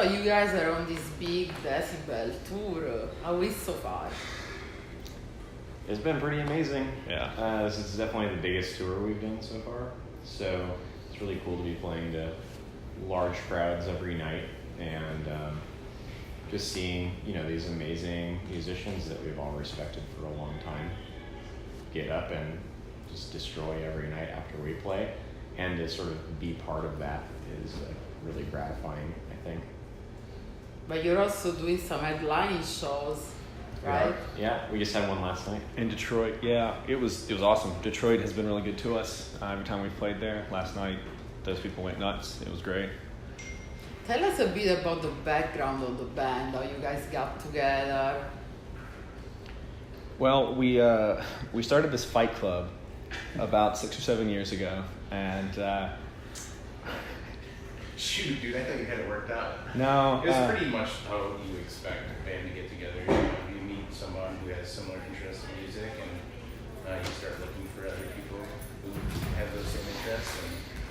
So you guys are on this big Decibel tour. How is so far? It's been pretty amazing. Yeah. This is definitely the biggest tour we've done so far. So it's really cool to be playing to large crowds every night and just seeing, these amazing musicians that we've all respected for a long time get up and just destroy every night after we play. And to sort of be part of that is really gratifying, I think. But you're also doing some headlining shows, right? Yeah, we just had one last night. In Detroit, yeah. It was awesome. Detroit has been really good to us. Every time we've played there, last night, those people went nuts. It was great. Tell us a bit about the background of the band, how you guys got together. Well, we started this fight club about 6 or 7 years ago, and Shoot, dude, I thought you had it worked out. no, It was pretty much how you expect a band to get together. You meet someone who has similar interests in music, and you start looking for other people who have those same interests,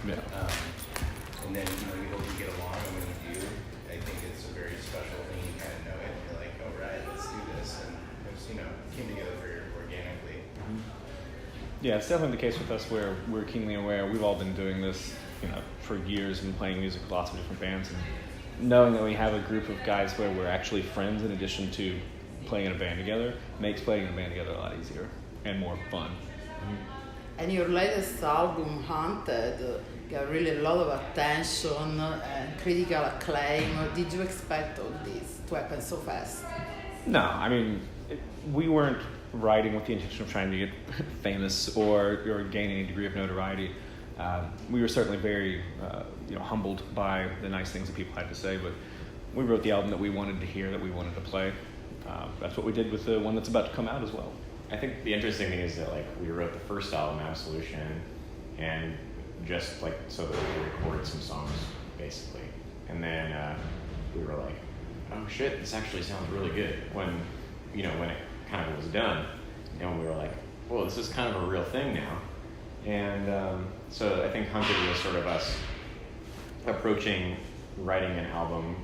and then you hope you get along, and when you do, I think it's a very special thing. You kind of know it, and you're like, all right, let's do this, and it was, came together very organically. Yeah, it's definitely the case with us where we're keenly aware. We've all been doing this, for years and playing music with lots of different bands. And knowing that we have a group of guys where we're actually friends in addition to playing in a band together makes playing in a band together a lot easier and more fun. And your latest album, Haunted, got really a lot of attention and critical acclaim. Did you expect all this to happen so fast? No, I mean, we weren't writing with the intention of trying to get famous or gain any degree of notoriety. We were certainly very, humbled by the nice things that people had to say, but we wrote the album that we wanted to hear, that we wanted to play. That's what we did with the one that's about to come out as well. I think the interesting thing is that we wrote the first album, Absolution, and just so that we could record some songs, basically. And then we were like, oh shit, this actually sounds really good when it kind of was done. And we were like, whoa, this is kind of a real thing now. And so I think Hunted was sort of us approaching writing an album,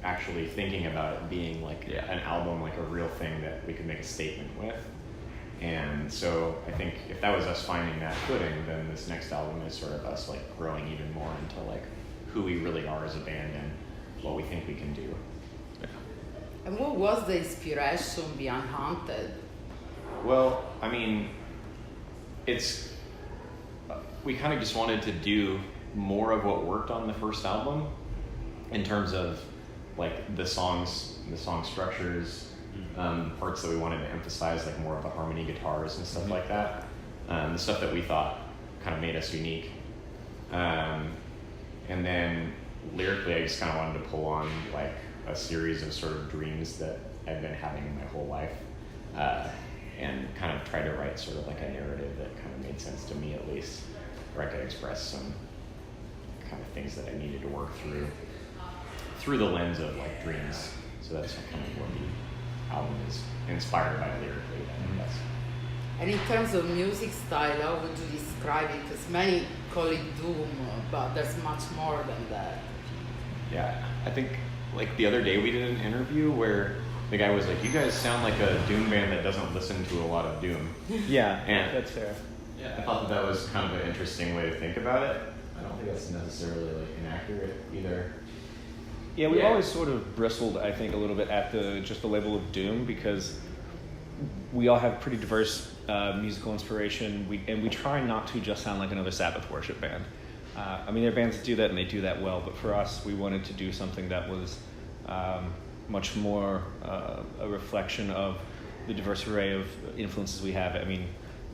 actually thinking about it being an album, a real thing that we could make a statement with. And so I think if that was us finding that footing, then this next album is sort of us growing even more into who we really are as a band and what we think we can do. Yeah. And what was the inspiration behind Haunted? Well, I mean, we kind of just wanted to do more of what worked on the first album in terms of the song structures, parts that we wanted to emphasize, more of the harmony guitars and stuff like that. The stuff that we thought kind of made us unique. And then lyrically, I just kind of wanted to pull on a series of sort of dreams that I've been having my whole life. And kind of try to write sort of a narrative that kind of made sense to me, at least, where I could express some kind of things that I needed to work through the lens of dreams. So that's kind of what the album is inspired by lyrically. That's And in terms of music style, how would you describe it? Because many call it doom, but there's much more than that. Yeah, I think the other day we did an interview where the guy was like, you guys sound like a doom band that doesn't listen to a lot of doom. Yeah, and that's fair. Yeah, I thought that was kind of an interesting way to think about it. I don't think that's necessarily inaccurate either. Yeah, we've always sort of bristled, I think, a little bit at just the label of doom because we all have pretty diverse musical inspiration, and we try not to just sound like another Sabbath worship band. There are bands that do that, and they do that well, but for us, we wanted to do something that was much more a reflection of the diverse array of influences we have.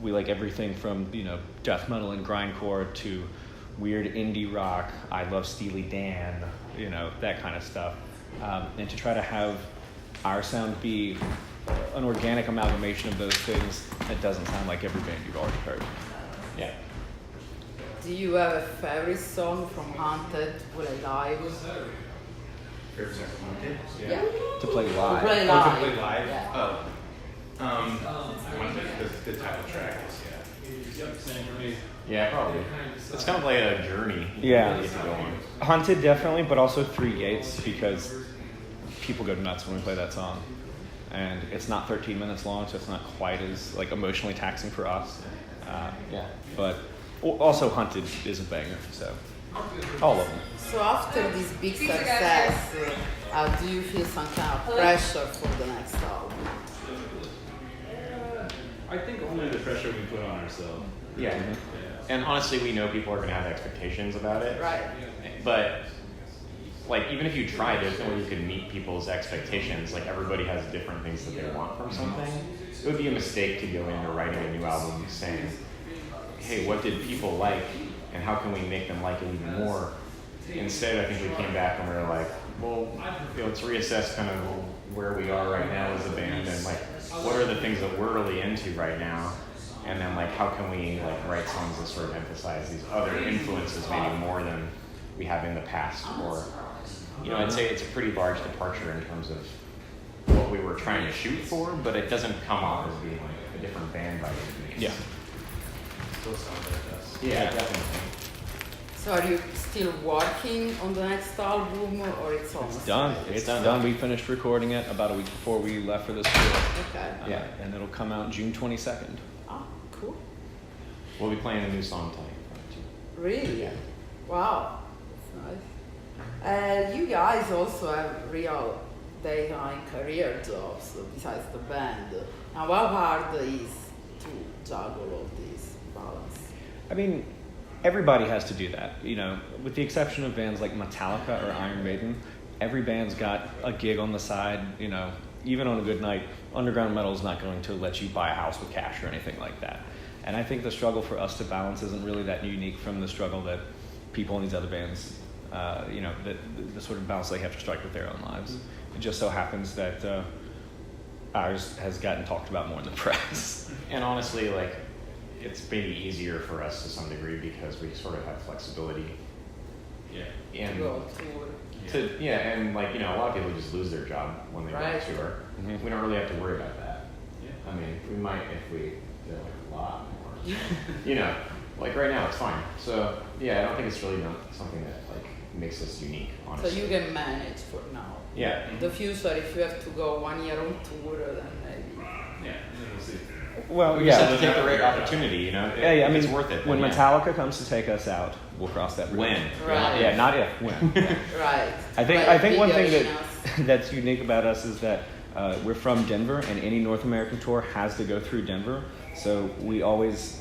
We like everything from, death metal and grindcore to weird indie rock. I love Steely Dan, that kind of stuff. And to try to have our sound be an organic amalgamation of those things that doesn't sound like every band you've already heard. Yeah. Do you have a favorite song from Haunted to play live? Favorite song from Haunted? Yeah. To play live. To play Oh, live. to play live? Yeah. Oh. I want to the title track is, Yep, same for me. Yeah, probably. It's kind of like a journey. Yeah. You get to go on. Haunted definitely, but also Three Gates because people go nuts when we play that song. And it's not 13 minutes long, so it's not quite as like emotionally taxing for us. Yeah. But also Haunted is a banger, so all of them. So after this big success, do you feel some kind of pressure for the next album? I think only the pressure we put on ourselves. Yeah. And honestly, we know people are going to have expectations about it. Right. But like, even if you try, there's no way you could meet people's expectations. Like, everybody has different things that they want from something. It would be a mistake to go into writing a new album saying, hey, what did people like, and how can we make them like it even more? Instead, I think we came back and we were like, well, let's reassess kind of where we are right now as a band, and like, what are the things that we're really into right now? And then like, how can we like write songs that sort of emphasize these other influences maybe more than we have in the past? Or, I'd say it's a pretty large departure in terms of what we were trying to shoot for, but it doesn't come off as being like a different band by any means. Yeah. Still sounds like us. Yeah, definitely. So are you still working on the next album, or it's almost It's done. ready? It's done. We finished recording it about a week before we left for this tour. Okay. Yeah. And it'll come out June 22nd. Oh, cool. We'll be playing a new song tonight. Really? Wow. That's nice. You guys also have real daytime career jobs besides the band. Now, how hard is to juggle all this balance? I mean, everybody has to do that. With the exception of bands like Metallica or Iron Maiden, every band's got a gig on the side. Even on a good night, underground metal is not going to let you buy a house with cash or anything like that. And I think the struggle for us to balance isn't really that unique from the struggle that people in these other bands, the sort of balance they have to strike with their own lives. It just so happens that ours has gotten talked about more in the press. And honestly, like, it's maybe easier for us to some degree because we sort of have flexibility. Yeah. And To go on tour. and like, a lot of people just lose their job when they go on Right. tour. Mhm. We don't really have to worry about that. Yeah. I mean, we might if we did like a lot more. Like right now it's fine. So yeah, I don't think it's really something that like makes us unique, So honestly. you can manage for now. Yeah. In the future, if you have to go 1 year on tour, then maybe. Yeah, we'll see. Well, We just have to take the right opportunity, Yeah, If I mean, it's worth it. when then yeah. Metallica comes to take us out, we'll cross that bridge. When? Right. Yeah, not if, when. Yeah. Right. I think one bigger thing arenas. that's unique about us is that we're from Denver, and any North American tour has to go through Denver. So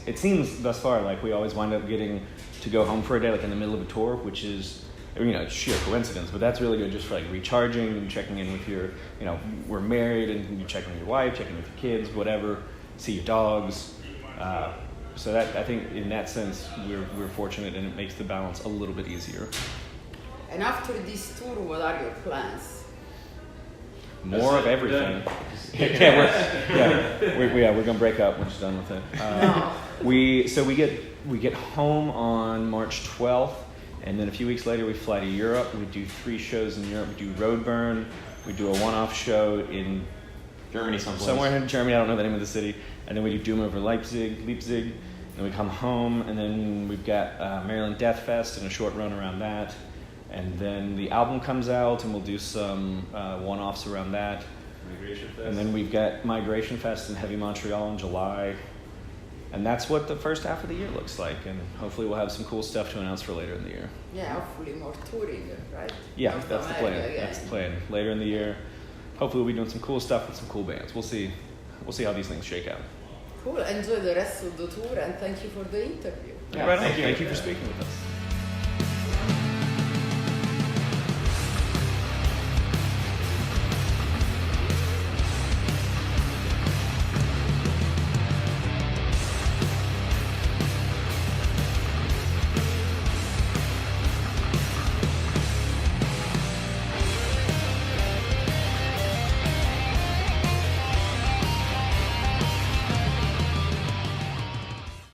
it seems thus far like we always wind up getting to go home for a day, like in the middle of a tour, which is, it's sheer coincidence, but that's really good just for like recharging and checking in with your, we're married and you check in with your wife, checking with your kids, whatever, see your dogs. So that, I think in that sense, we're fortunate, and it makes the balance a little bit easier. And after this tour, what are your plans? More of everything. We're gonna break up when she's done with it. No. We get home on March 12th, and then a few weeks later we fly to Europe. We do 3 shows in Europe. We do Roadburn. We do a one-off show in Germany someplace. somewhere in Germany. I don't know the name of the city. And then we do Doom over Leipzig. And we come home, and then we've got Maryland Death Fest and a short run around that. And then the album comes out, and we'll do some one-offs around that. Migration Fest. And then we've got Migration Fest in Heavy Montreal in July. And that's what the first half of the year looks like. And hopefully we'll have some cool stuff to announce for later in the year. Yeah, hopefully more touring, right? Yeah, North that's the America plan. again. That's the plan. Later in the year, hopefully we'll be doing some cool stuff with some cool bands. We'll see. We'll see how these things shake out. Cool. Enjoy the rest of the tour, and thank you for the interview. Yeah, Right on. thank you. Thank you for speaking with us.